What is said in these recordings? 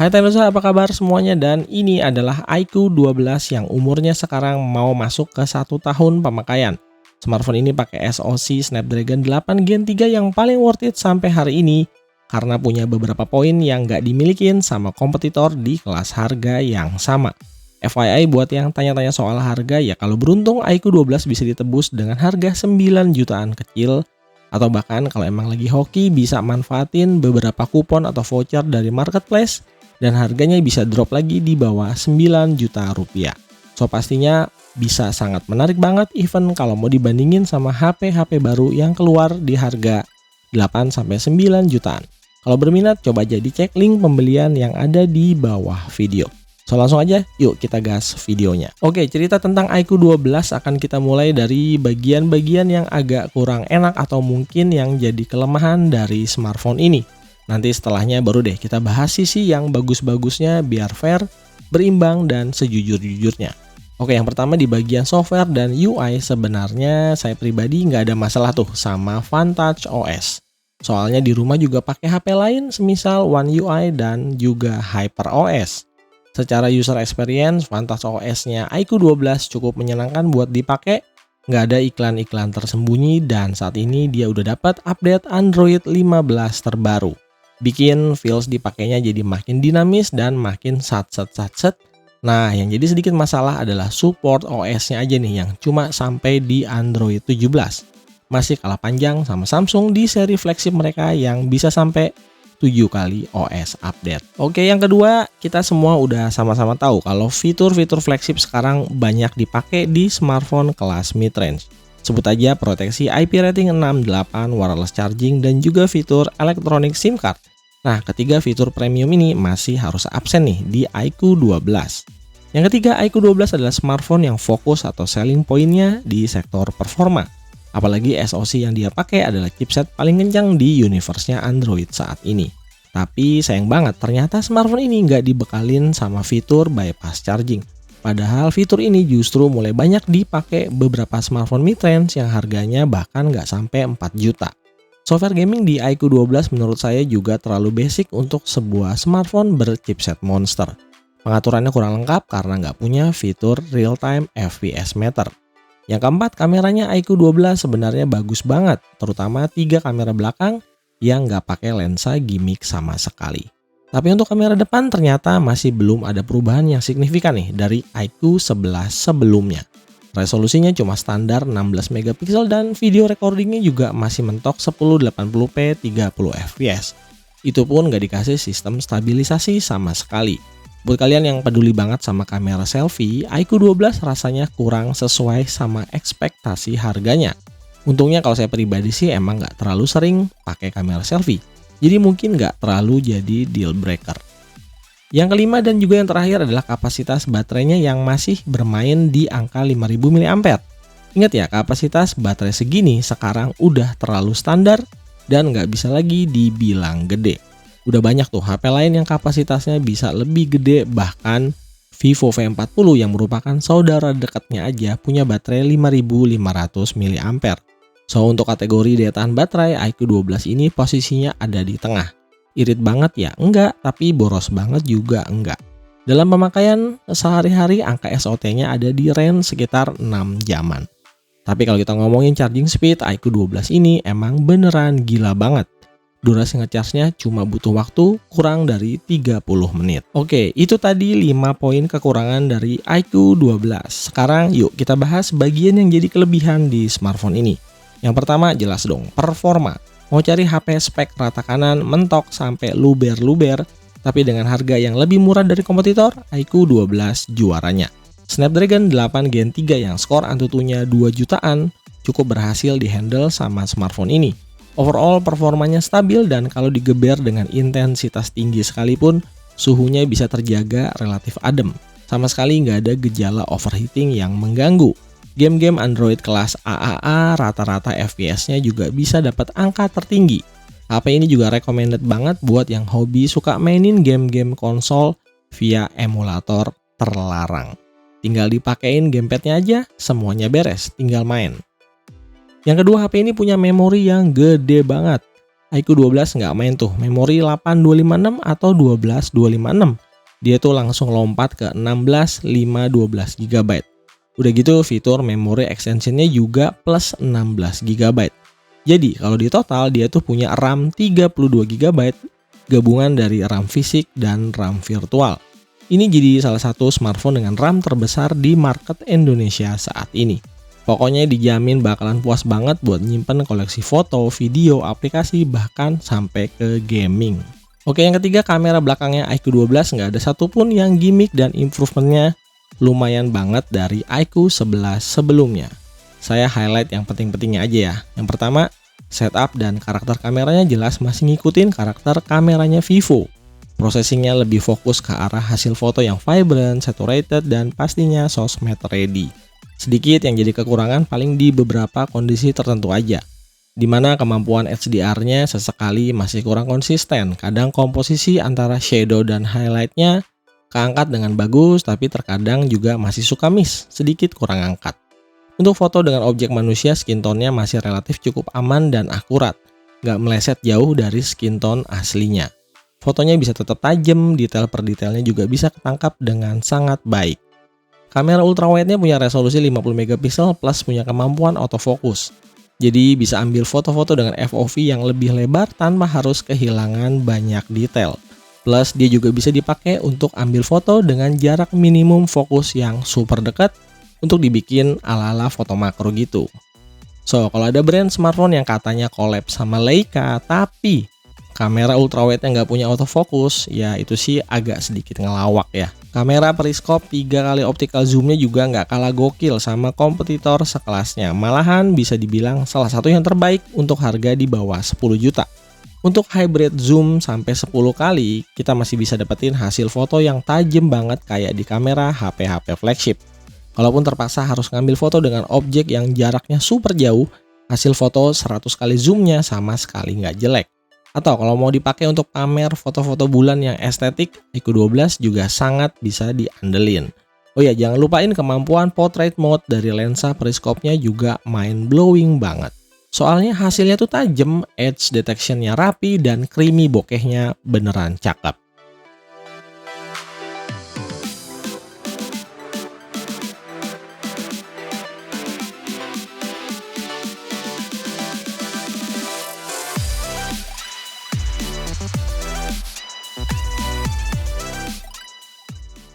Hai Tenusa, apa kabar semuanya? Dan ini adalah iQOO 12 yang umurnya sekarang mau masuk ke 1 tahun pemakaian. Smartphone ini pakai SoC Snapdragon 8 Gen 3 yang paling worth it sampai hari ini karena punya beberapa poin yang nggak dimilikin sama kompetitor di kelas harga yang sama. FYI buat yang tanya-tanya soal harga, ya kalau beruntung iQOO 12 bisa ditebus dengan harga 9 jutaan kecil, atau bahkan kalau emang lagi hoki bisa manfaatin beberapa kupon atau voucher dari marketplace dan harganya bisa drop lagi di bawah 9 juta rupiah. So pastinya bisa sangat menarik banget even kalau mau dibandingin sama HP-HP baru yang keluar di harga 8-9 jutaan. Kalau berminat coba aja dicek link pembelian yang ada di bawah video. So langsung aja yuk kita gas videonya. Oke, cerita tentang iQOO 12 akan kita mulai dari bagian-bagian yang agak kurang enak atau mungkin yang jadi kelemahan dari smartphone ini. Nanti setelahnya baru deh kita bahas sisi yang bagus-bagusnya biar fair, berimbang, dan sejujur-jujurnya. Oke, yang pertama di bagian software dan UI sebenarnya saya pribadi nggak ada masalah tuh sama Vantage OS. Soalnya di rumah juga pakai HP lain semisal One UI dan juga HyperOS. Secara user experience, Vantage OS-nya iQOO 12 cukup menyenangkan buat dipakai, nggak ada iklan-iklan tersembunyi, dan saat ini dia udah dapat update Android 15 terbaru. Bikin feels dipakainya jadi makin dinamis dan makin satset. Nah, yang jadi sedikit masalah adalah support OS-nya aja nih yang cuma sampai di Android 17. Masih kalah panjang sama Samsung di seri flagship mereka yang bisa sampai 7 kali OS update. Oke, yang kedua, kita semua udah sama-sama tahu kalau fitur-fitur flagship sekarang banyak dipakai di smartphone kelas mid-range. Sebut aja proteksi IP rating 6.8, wireless charging, dan juga fitur electronic SIM card. Nah, ketiga fitur premium ini masih harus absen nih di iQOO 12. Yang ketiga, iQOO 12 adalah smartphone yang fokus atau selling pointnya di sektor performa. Apalagi SoC yang dia pakai adalah chipset paling kencang di universe-nya Android saat ini. Tapi sayang banget, ternyata smartphone ini nggak dibekalin sama fitur bypass charging. Padahal fitur ini justru mulai banyak dipakai beberapa smartphone mid-range yang harganya bahkan nggak sampai 4 juta. Software gaming di iQOO 12 menurut saya juga terlalu basic untuk sebuah smartphone berchipset monster. Pengaturannya kurang lengkap karena nggak punya fitur real-time FPS meter. Yang keempat, kameranya iQOO 12 sebenarnya bagus banget, terutama 3 kamera belakang yang nggak pakai lensa gimmick sama sekali. Tapi untuk kamera depan ternyata masih belum ada perubahan yang signifikan nih dari iQOO 11 sebelumnya. Resolusinya cuma standar 16 megapiksel dan video recordingnya juga masih mentok 1080p 30 fps. Itu pun nggak dikasih sistem stabilisasi sama sekali. Buat kalian yang peduli banget sama kamera selfie, iQOO 12 rasanya kurang sesuai sama ekspektasi harganya. Untungnya kalau saya pribadi sih emang nggak terlalu sering pakai kamera selfie. Jadi mungkin nggak terlalu jadi deal breaker. Yang kelima dan juga yang terakhir adalah kapasitas baterainya yang masih bermain di angka 5000 mAh. Ingat ya, kapasitas baterai segini sekarang udah terlalu standar dan nggak bisa lagi dibilang gede. Udah banyak tuh HP lain yang kapasitasnya bisa lebih gede, bahkan Vivo V40 yang merupakan saudara dekatnya aja punya baterai 5500 mAh. So untuk kategori daya tahan baterai, iQOO 12 ini posisinya ada di tengah. Irit banget ya? Enggak, tapi boros banget juga enggak. Dalam pemakaian sehari-hari, angka SOT-nya ada di range sekitar 6 jaman. Tapi kalau kita ngomongin charging speed, iQOO 12 ini emang beneran gila banget. Durasi ngecharge-nya cuma butuh waktu kurang dari 30 menit. Oke, itu tadi 5 poin kekurangan dari iQOO 12. Sekarang yuk kita bahas bagian yang jadi kelebihan di smartphone ini. Yang pertama jelas dong, performa. Mau cari HP spek rata kanan, mentok sampai luber-luber, tapi dengan harga yang lebih murah dari kompetitor, iQOO 12 juaranya. Snapdragon 8 Gen 3 yang skor Antutunya 2 jutaan cukup berhasil dihandle sama smartphone ini. Overall performanya stabil dan kalau digeber dengan intensitas tinggi sekalipun, suhunya bisa terjaga relatif adem. Sama sekali nggak ada gejala overheating yang mengganggu. Game-game Android kelas AAA rata-rata FPS-nya juga bisa dapat angka tertinggi. HP ini juga recommended banget buat yang hobi suka mainin game-game konsol via emulator terlarang. Tinggal dipakein gamepadnya aja, semuanya beres, tinggal main. Yang kedua, HP ini punya memori yang gede banget. iQOO 12 nggak main tuh, memori 8256 atau 12256. Dia tuh langsung lompat ke 16,512 GB. Udah gitu fitur memory extensionnya juga plus 16 GB. Jadi kalau di total dia tuh punya RAM 32 GB, gabungan dari RAM fisik dan RAM virtual. Ini jadi salah satu smartphone dengan RAM terbesar di market Indonesia saat ini. Pokoknya dijamin bakalan puas banget buat nyimpen koleksi foto, video, aplikasi, bahkan sampai ke gaming. Oke, yang ketiga, kamera belakangnya iQOO 12 nggak ada satupun yang gimmick dan improvementnya lumayan banget dari iQOO 11 sebelumnya. Saya highlight yang penting-pentingnya aja ya. Yang pertama, setup dan karakter kameranya jelas masih ngikutin karakter kameranya Vivo. Processingnya lebih fokus ke arah hasil foto yang vibrant, saturated, dan pastinya sosmed ready. Sedikit yang jadi kekurangan paling di beberapa kondisi tertentu aja, dimana kemampuan HDR-nya sesekali masih kurang konsisten. Kadang komposisi antara shadow dan highlight-nya keangkat dengan bagus, tapi terkadang juga masih suka miss, sedikit kurang angkat. Untuk foto dengan objek manusia, skin tone-nya masih relatif cukup aman dan akurat, nggak meleset jauh dari skin tone aslinya. Fotonya bisa tetap tajam, detail per detailnya juga bisa ketangkap dengan sangat baik. Kamera ultrawide-nya punya resolusi 50 megapiksel plus punya kemampuan autofocus. Jadi bisa ambil foto-foto dengan FOV yang lebih lebar tanpa harus kehilangan banyak detail. Plus dia juga bisa dipakai untuk ambil foto dengan jarak minimum fokus yang super dekat untuk dibikin ala-ala foto makro gitu. So, kalau ada brand smartphone yang katanya collab sama Leica tapi kamera ultrawide-nya nggak punya autofocus, ya itu sih agak sedikit ngelawak ya. Kamera periskop 3 kali optical zoom-nya juga nggak kalah gokil sama kompetitor sekelasnya. Malahan bisa dibilang salah satu yang terbaik untuk harga di bawah 10 juta. Untuk hybrid zoom sampai 10 kali, kita masih bisa dapetin hasil foto yang tajam banget kayak di kamera HP-HP flagship. Kalaupun terpaksa harus ngambil foto dengan objek yang jaraknya super jauh, hasil foto 100 kali zoom-nya sama sekali nggak jelek. Atau kalau mau dipakai untuk pamer foto-foto bulan yang estetik, iQOO 12 juga sangat bisa diandelin. Oh ya, jangan lupain kemampuan portrait mode dari lensa periskopnya juga mind blowing banget. Soalnya hasilnya tuh tajam, edge detection-nya rapi, dan creamy bokehnya beneran cakep.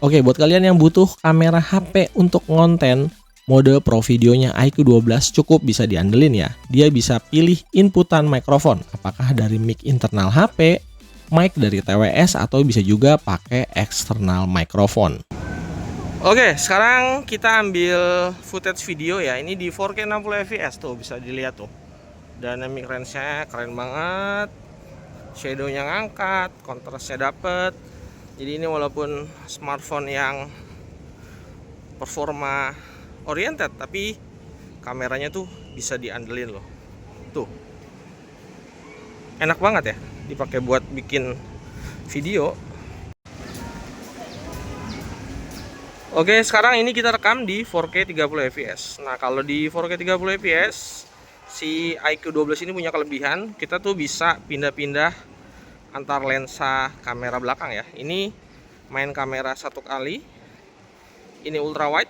Oke, buat kalian yang butuh kamera HP untuk ngonten, mode pro videonya iQOO 12 cukup bisa diandelin ya. Dia bisa pilih inputan mikrofon, apakah dari mic internal HP, mic dari TWS, atau bisa juga pakai external mikrofon. Oke, sekarang kita ambil footage video ya. Ini di 4K 60 fps tuh, bisa dilihat tuh. Dynamic range-nya keren banget. Shadow-nya ngangkat, kontrasnya dapet. Jadi ini walaupun smartphone yang performa oriented, tapi kameranya tuh bisa diandelin loh. Tuh, enak banget ya dipakai buat bikin video. Oke, sekarang ini kita rekam di 4K 30 fps. Nah, kalau di 4K 30 fps, si iQOO 12 ini punya kelebihan, kita tuh bisa pindah-pindah antar lensa kamera belakang ya. Ini main kamera 1 kali, ini ultra wide,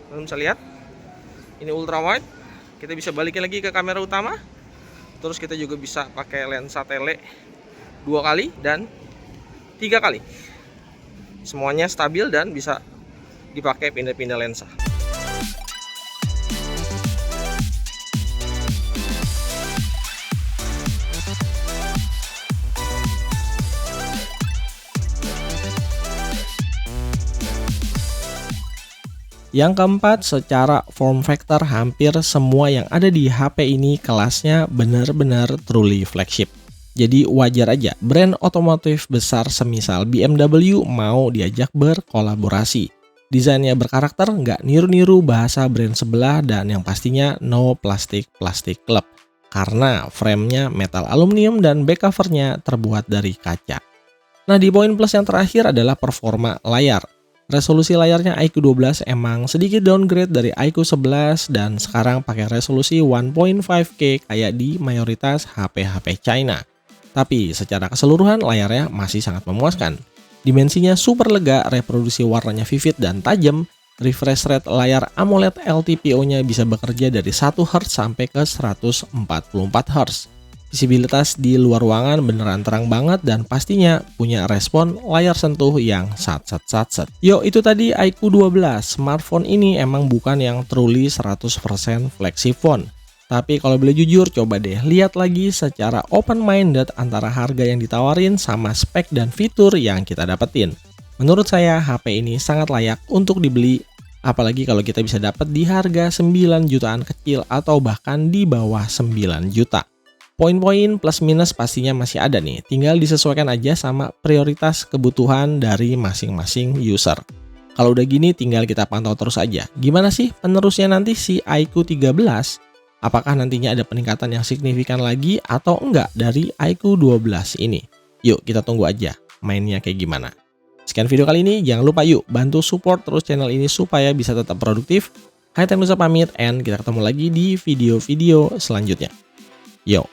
kalian bisa lihat, ini ultra wide. Kita bisa balikin lagi ke kamera utama, terus kita juga bisa pakai lensa tele 2 kali dan 3 kali. Semuanya stabil dan bisa dipakai pindah-pindah lensa. Yang keempat, secara form factor hampir semua yang ada di HP ini kelasnya benar-benar truly flagship. Jadi wajar aja brand otomotif besar semisal BMW mau diajak berkolaborasi. Desainnya berkarakter, nggak niru-niru bahasa brand sebelah, dan yang pastinya no plastik club. Karena framenya metal aluminium dan back covernya terbuat dari kaca. Nah, di poin plus yang terakhir adalah performa layar. Resolusi layarnya iQOO 12 emang sedikit downgrade dari iQOO 11 dan sekarang pakai resolusi 1.5K kayak di mayoritas HP-HP China. Tapi secara keseluruhan layarnya masih sangat memuaskan. Dimensinya super lega, reproduksi warnanya vivid dan tajam, refresh rate layar AMOLED LTPO-nya bisa bekerja dari 1 Hz sampai ke 144 Hz. Visibilitas di luar ruangan beneran terang banget dan pastinya punya respon layar sentuh yang sat. Yo, itu tadi iQOO 12. Smartphone ini emang bukan yang truly 100% flagship phone. Tapi kalau boleh jujur, coba deh lihat lagi secara open-minded antara harga yang ditawarin sama spek dan fitur yang kita dapetin. Menurut saya, HP ini sangat layak untuk dibeli, apalagi kalau kita bisa dapat di harga 9 jutaan kecil atau bahkan di bawah 9 juta. Poin-poin plus minus pastinya masih ada nih, tinggal disesuaikan aja sama prioritas kebutuhan dari masing-masing user. Kalau udah gini tinggal kita pantau terus aja. Gimana sih penerusnya nanti si iQOO 13? Apakah nantinya ada peningkatan yang signifikan lagi atau enggak dari iQOO 12 ini? Yuk kita tunggu aja mainnya kayak gimana. Sekian video kali ini, jangan lupa yuk bantu support terus channel ini supaya bisa tetap produktif. Hai, Nusa pamit and kita ketemu lagi di video-video selanjutnya. Yo.